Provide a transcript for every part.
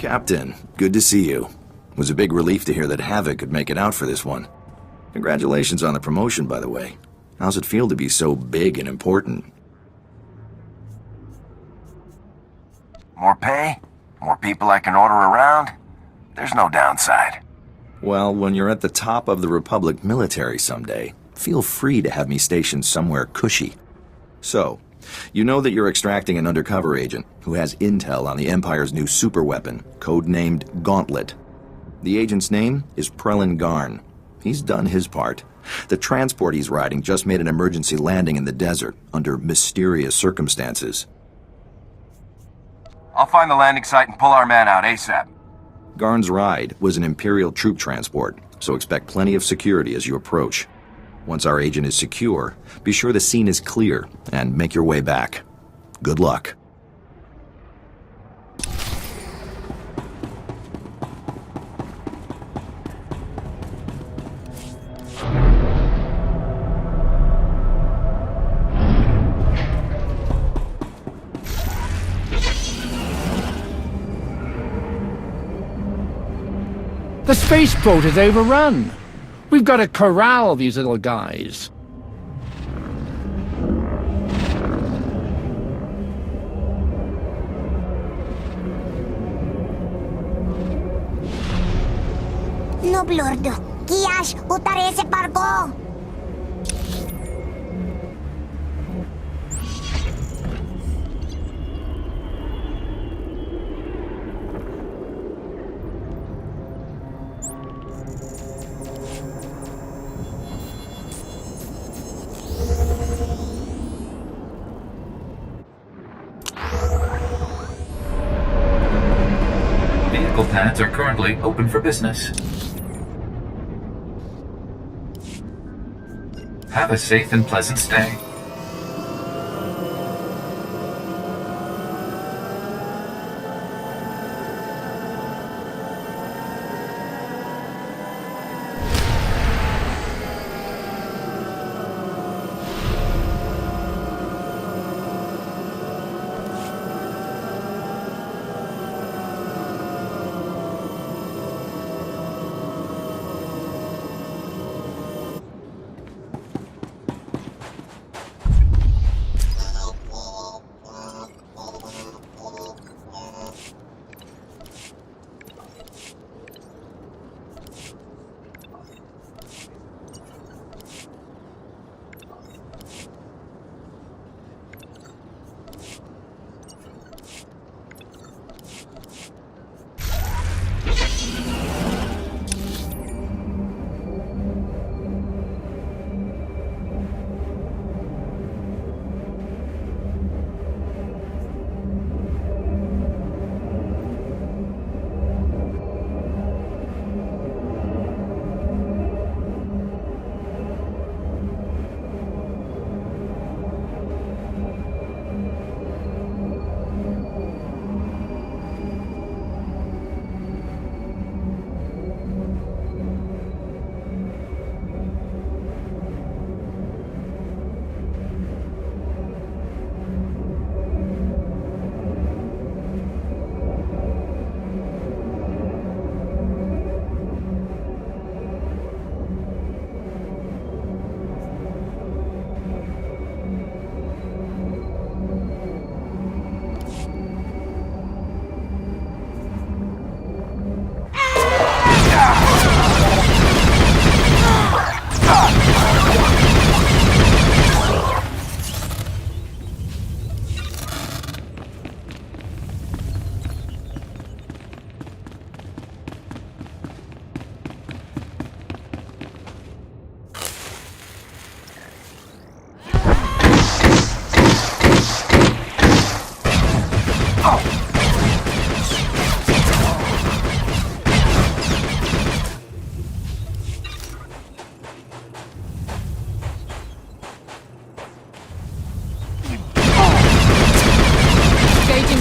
Captain, good to see you. It was a big relief to hear that Havoc could make it out for this one. Congratulations on the promotion, by the way. How's it feel to be so big and important? More pay? More people I can order around? There's no downside. Well, when you're at the top of the Republic military someday, feel free to have me stationed somewhere cushy. So, you know that you're extracting an undercover agent who has intel on the Empire's new superweapon, codenamed Gauntlet. The agent's name is Prelin Garn. He's done his part. The transport he's riding just made an emergency landing in the desert under mysterious circumstances. I'll find the landing site and pull our man out ASAP. Garn's ride was an Imperial troop transport, so expect plenty of security as you approach. Once our agent is secure, be sure the scene is clear and make your way back. Good luck. The spaceport is overrun. We've got to corral these little guys. No blurdo. Kiash, utare ese barco. Vehicle pads are currently open for business. Have a safe and pleasant stay.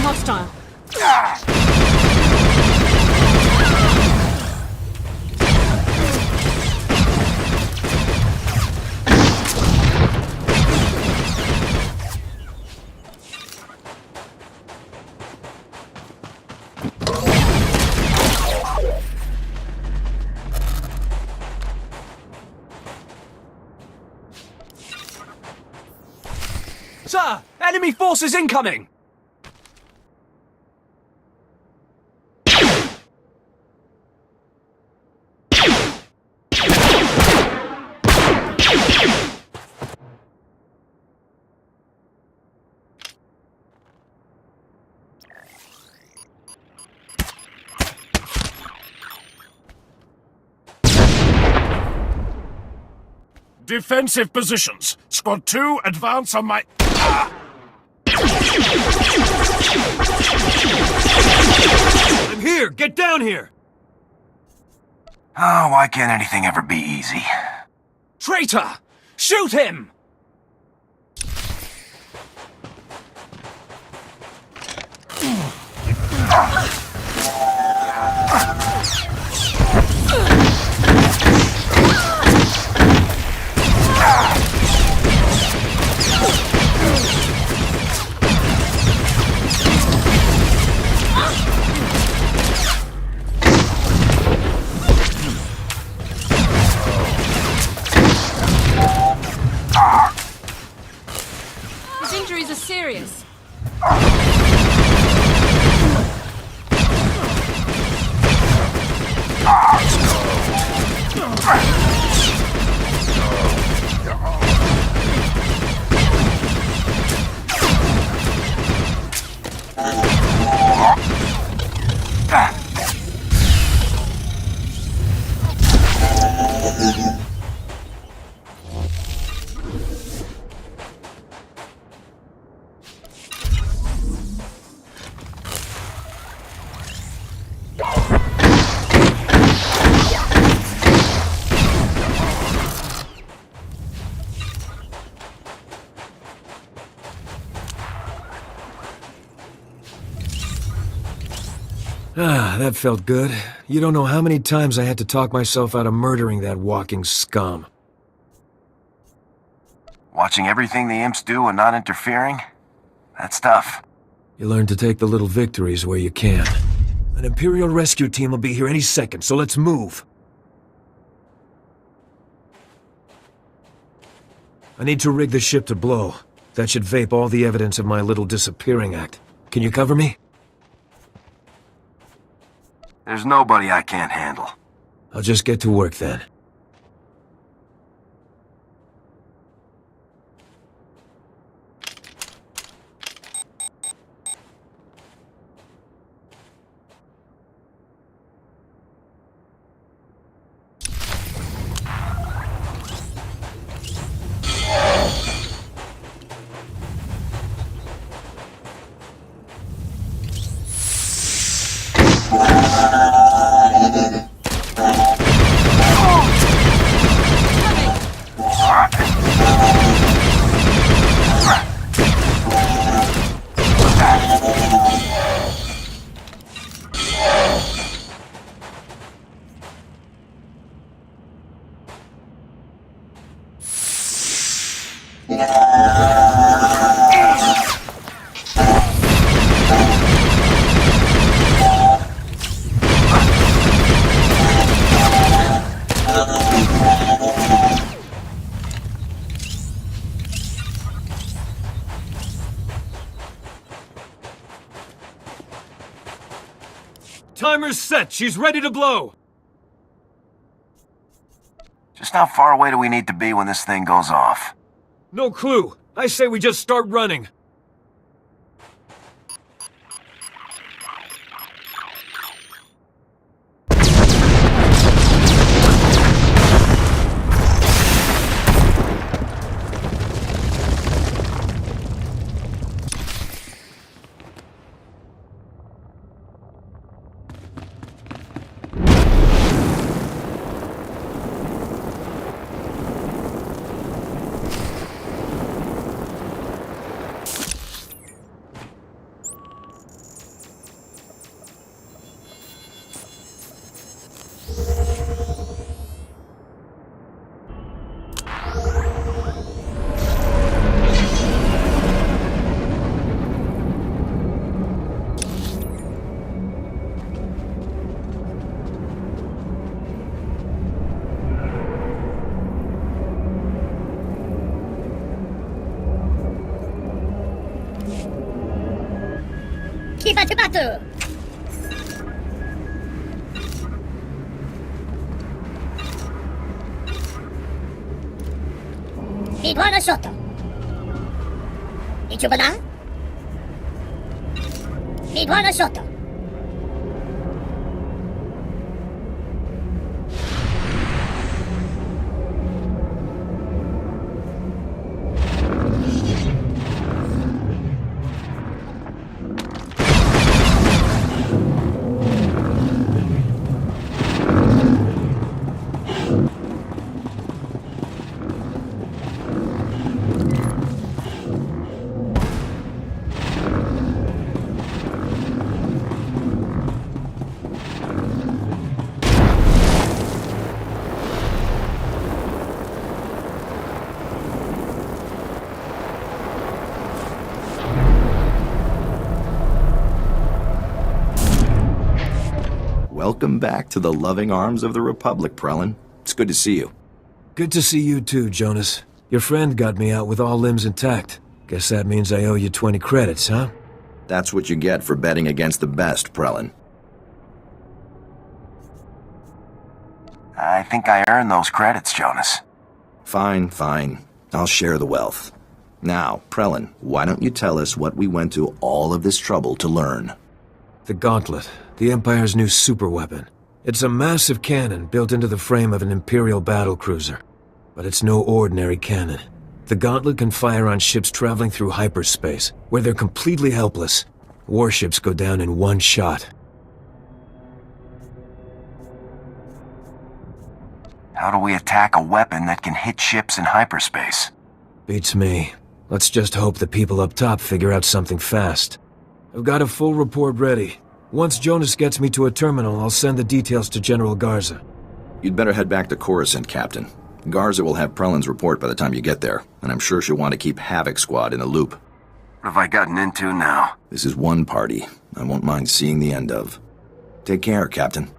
Hostile. Sir! Enemy forces incoming! Defensive positions. Squad 2, advance on my... I'm here! Get down here! Oh, why can't anything ever be easy? Traitor! Shoot him! His injuries are serious. Ah, that felt good. You don't know how many times I had to talk myself out of murdering that walking scum. Watching everything the imps do and not interfering? That's tough. You learn to take the little victories where you can. An Imperial rescue team will be here any second, so let's move. I need to rig the ship to blow. That should vape all the evidence of my little disappearing act. Can you cover me? There's nobody I can't handle. I'll just get to work then. Timer's set! She's ready to blow! Just how far away do we need to be when this thing goes off? No clue. I say we just start running. cepat. Mi buona Swtor. Dici benar? Mi buona Swtor. Welcome back to the loving arms of the Republic, Prelin. It's good to see you. Good to see you too, Jonas. Your friend got me out with all limbs intact. Guess that means I owe you 20 credits, huh? That's what you get for betting against the best, Prelin. I think I earned those credits, Jonas. Fine. I'll share the wealth. Now, Prelin, why don't you tell us what we went to all of this trouble to learn? The Gauntlet, the Empire's new superweapon. It's a massive cannon built into the frame of an Imperial battlecruiser. But it's no ordinary cannon. The Gauntlet can fire on ships traveling through hyperspace, where they're completely helpless. Warships go down in one shot. How do we attack a weapon that can hit ships in hyperspace? Beats me. Let's just hope the people up top figure out something fast. I've got a full report ready. Once Jonas gets me to a terminal, I'll send the details to General Garza. You'd better head back to Coruscant, Captain. Garza will have Prelin's report by the time you get there, and I'm sure she'll want to keep Havoc Squad in the loop. What have I gotten into now? This is one party I won't mind seeing the end of. Take care, Captain.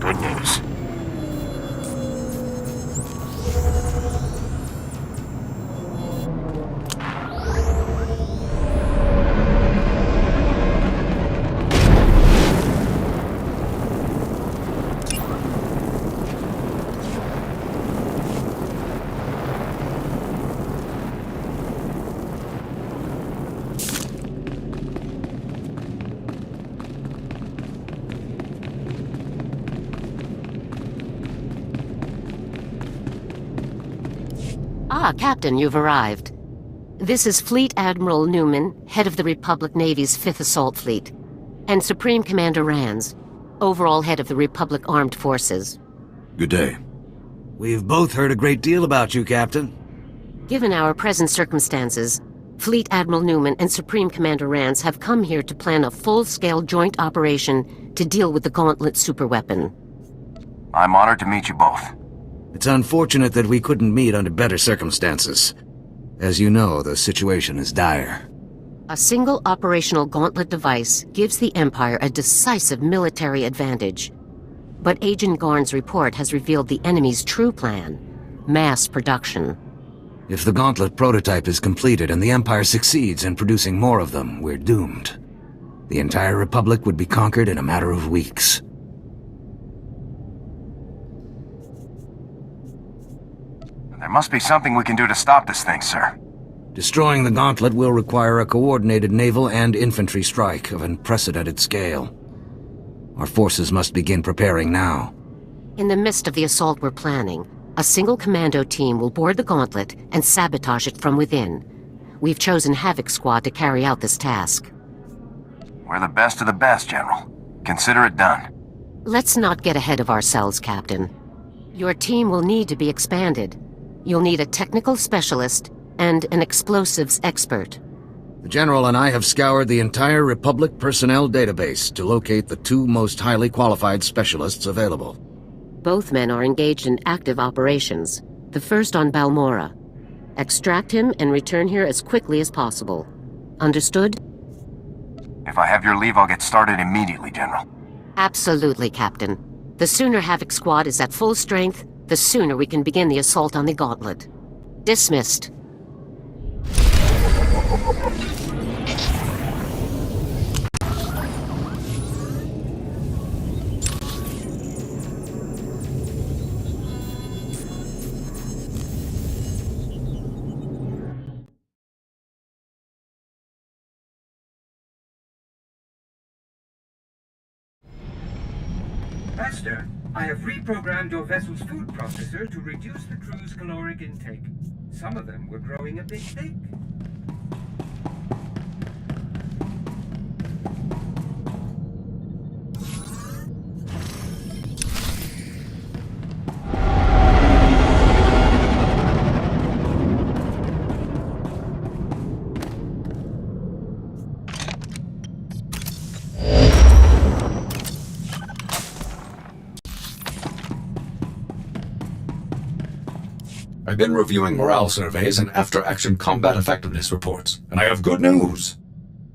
Good news. Ah, Captain, you've arrived. This is Fleet Admiral Newman, head of the Republic Navy's 5th Assault Fleet, and Supreme Commander Rands, overall head of the Republic Armed Forces. Good day. We've both heard a great deal about you, Captain. Given our present circumstances, Fleet Admiral Newman and Supreme Commander Rands have come here to plan a full-scale joint operation to deal with the Gauntlet superweapon. I'm honored to meet you both. It's unfortunate that we couldn't meet under better circumstances. As you know, the situation is dire. A single operational Gauntlet device gives the Empire a decisive military advantage. But Agent Garn's report has revealed the enemy's true plan: mass production. If the Gauntlet prototype is completed and the Empire succeeds in producing more of them, we're doomed. The entire Republic would be conquered in a matter of weeks. There must be something we can do to stop this thing, sir. Destroying the Gauntlet will require a coordinated naval and infantry strike of unprecedented scale. Our forces must begin preparing now. In the midst of the assault we're planning, a single commando team will board the Gauntlet and sabotage it from within. We've chosen Havoc Squad to carry out this task. We're the best of the best, General. Consider it done. Let's not get ahead of ourselves, Captain. Your team will need to be expanded. You'll need a technical specialist and an explosives expert. The General and I have scoured the entire Republic personnel database to locate the two most highly qualified specialists available. Both men are engaged in active operations. The first on Balmora. Extract him and return here as quickly as possible. Understood? If I have your leave, I'll get started immediately, General. Absolutely, Captain. The sooner Havoc Squad is at full strength, the sooner we can begin the assault on the Gauntlet. Dismissed. Master, I have reprogrammed your vessel's food processor to reduce the crew's caloric intake. Some of them were growing a bit thick. I've been reviewing morale surveys and after-action combat effectiveness reports, and I have good news.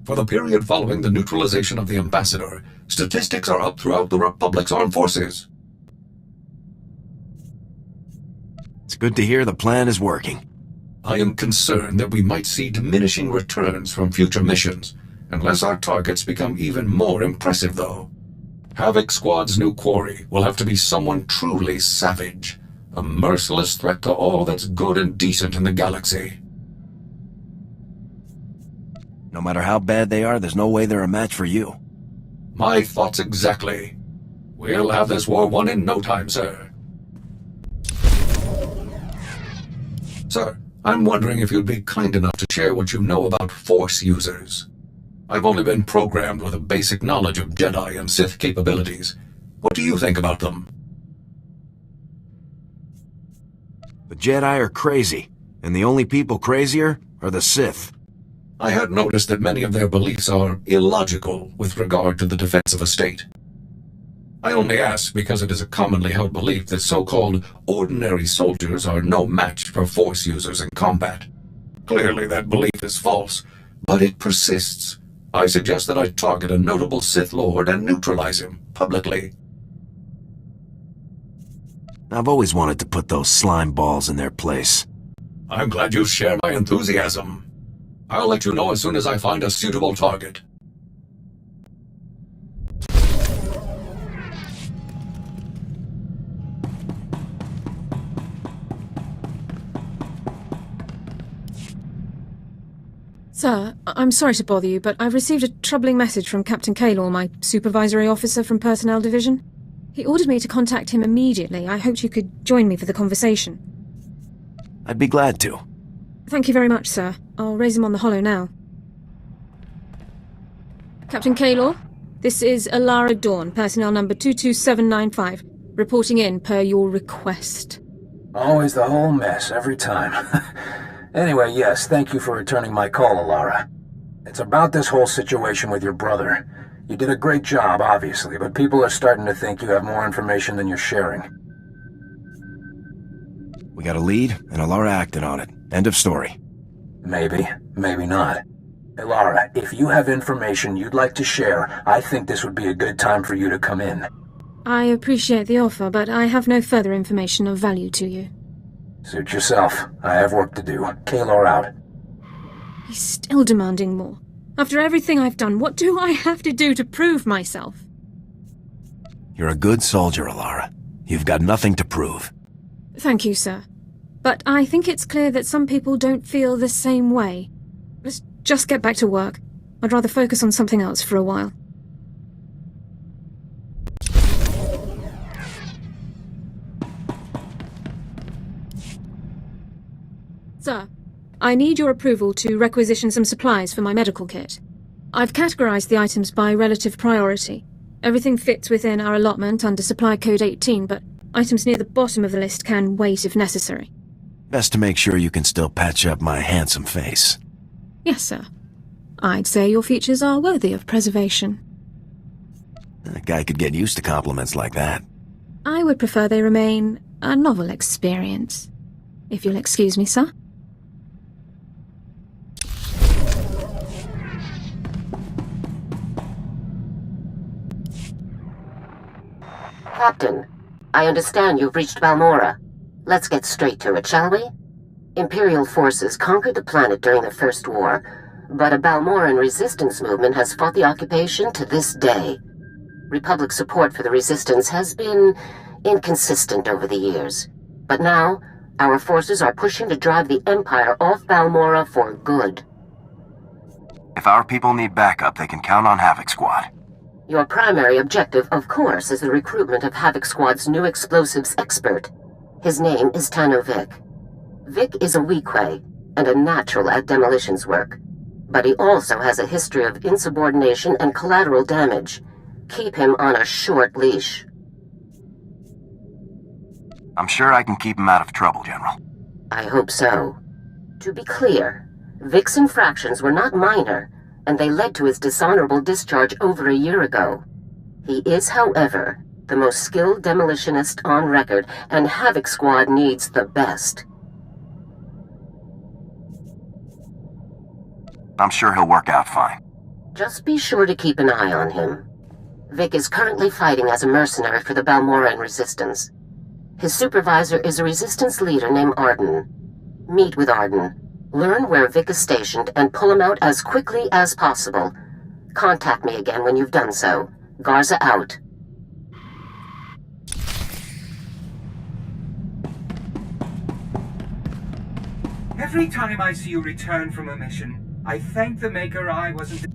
For the period following the neutralization of the Ambassador, statistics are up throughout the Republic's armed forces. It's good to hear the plan is working. I am concerned that we might see diminishing returns from future missions, unless our targets become even more impressive, though. Havoc Squad's new quarry will have to be someone truly savage. A merciless threat to all that's good and decent in the galaxy. No matter how bad they are, there's no way they're a match for you. My thoughts exactly. We'll have this war won in no time, sir. Sir, I'm wondering if you'd be kind enough to share what you know about Force users. I've only been programmed with a basic knowledge of Jedi and Sith capabilities. What do you think about them? The Jedi are crazy, and the only people crazier are the Sith. I had noticed that many of their beliefs are illogical with regard to the defense of a state. I only ask because it is a commonly held belief that so-called ordinary soldiers are no match for Force users in combat. Clearly that belief is false, but it persists. I suggest that I target a notable Sith Lord and neutralize him publicly. I've always wanted to put those slime balls in their place. I'm glad you share my enthusiasm. I'll let you know as soon as I find a suitable target. Sir, I'm sorry to bother you, but I've received a troubling message from Captain Kaylor, my supervisory officer from Personnel Division. He ordered me to contact him immediately. I hoped you could join me for the conversation. I'd be glad to. Thank you very much, sir. I'll raise him on the holo now. Captain Kaylor, this is Alara Dawn, personnel number 22795, reporting in per your request. Always the whole mess, every time. Anyway, yes, thank you for returning my call, Alara. It's about this whole situation with your brother. You did a great job, obviously, but people are starting to think you have more information than you're sharing. We got a lead, and Alara acted on it. End of story. Maybe, maybe not. Alara, if you have information you'd like to share, I think this would be a good time for you to come in. I appreciate the offer, but I have no further information of value to you. Suit yourself. I have work to do. Kaylor out. He's still demanding more. After everything I've done, what do I have to do to prove myself? You're a good soldier, Alara. You've got nothing to prove. Thank you, sir. But I think it's clear that some people don't feel the same way. Let's just get back to work. I'd rather focus on something else for a while. Sir, I need your approval to requisition some supplies for my medical kit. I've categorized the items by relative priority. Everything fits within our allotment under Supply Code 18, but items near the bottom of the list can wait if necessary. Best to make sure you can still patch up my handsome face. Yes, sir. I'd say your features are worthy of preservation. A guy could get used to compliments like that. I would prefer they remain a novel experience. If you'll excuse me, sir. Captain, I understand you've reached Balmora. Let's get straight to it, shall we? Imperial forces conquered the planet during the First War, but a Balmoran resistance movement has fought the occupation to this day. Republic support for the resistance has been inconsistent over the years. But now, our forces are pushing to drive the Empire off Balmora for good. If our people need backup, they can count on Havoc Squad. Your primary objective, of course, is the recruitment of Havoc Squad's new explosives expert. His name is Tano Vic. Vic is a Weequay, and a natural at demolitions work. But he also has a history of insubordination and collateral damage. Keep him on a short leash. I'm sure I can keep him out of trouble, General. I hope so. To be clear, Vic's infractions were not minor, and they led to his dishonorable discharge over a year ago. He is, however, the most skilled demolitionist on record, and Havoc Squad needs the best. I'm sure he'll work out fine. Just be sure to keep an eye on him. Vic is currently fighting as a mercenary for the Balmoran Resistance. His supervisor is a resistance leader named Arden. Meet with Arden. Learn where Vic is stationed and pull him out as quickly as possible. Contact me again when you've done so. Garza out. Every time I see you return from a mission, I thank the Maker I wasn't...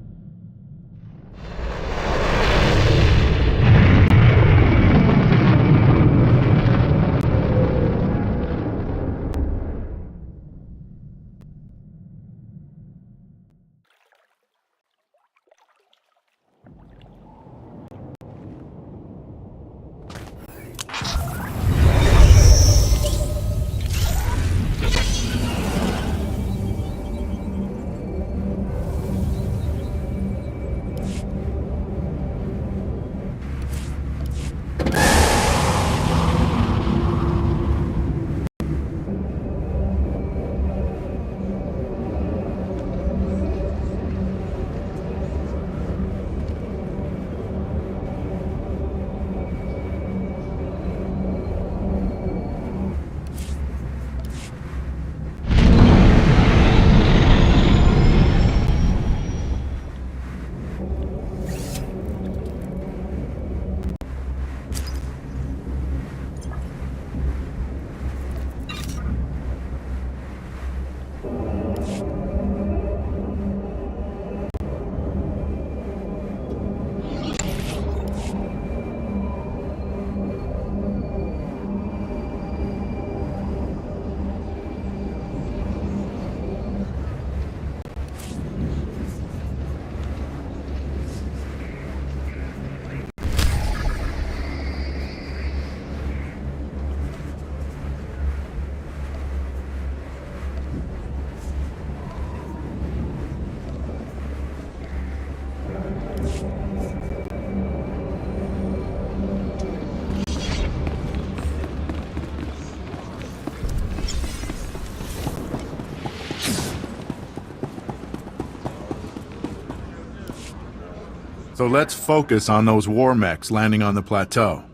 So let's focus on those war mechs landing on the plateau.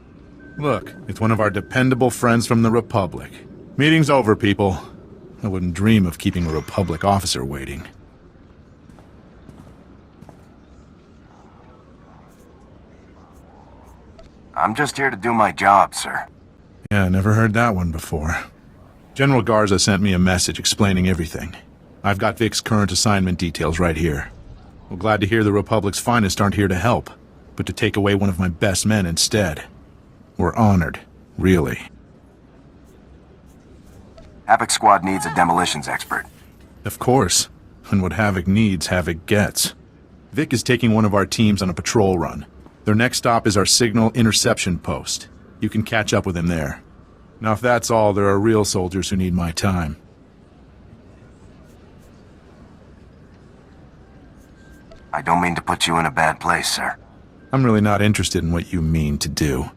Look, it's one of our dependable friends from the Republic. Meeting's over, people. I wouldn't dream of keeping a Republic officer waiting. I'm just here to do my job, sir. Yeah, never heard that one before. General Garza sent me a message explaining everything. I've got Vic's current assignment details right here. We're glad to hear the Republic's finest aren't here to help, but to take away one of my best men instead. We're honored, really. Havoc Squad needs a demolitions expert. Of course. And what Havoc needs, Havoc gets. Vic is taking one of our teams on a patrol run. Their next stop is our signal interception post. You can catch up with him there. Now if that's all, there are real soldiers who need my time. I don't mean to put you in a bad place, sir. I'm really not interested in what you mean to do.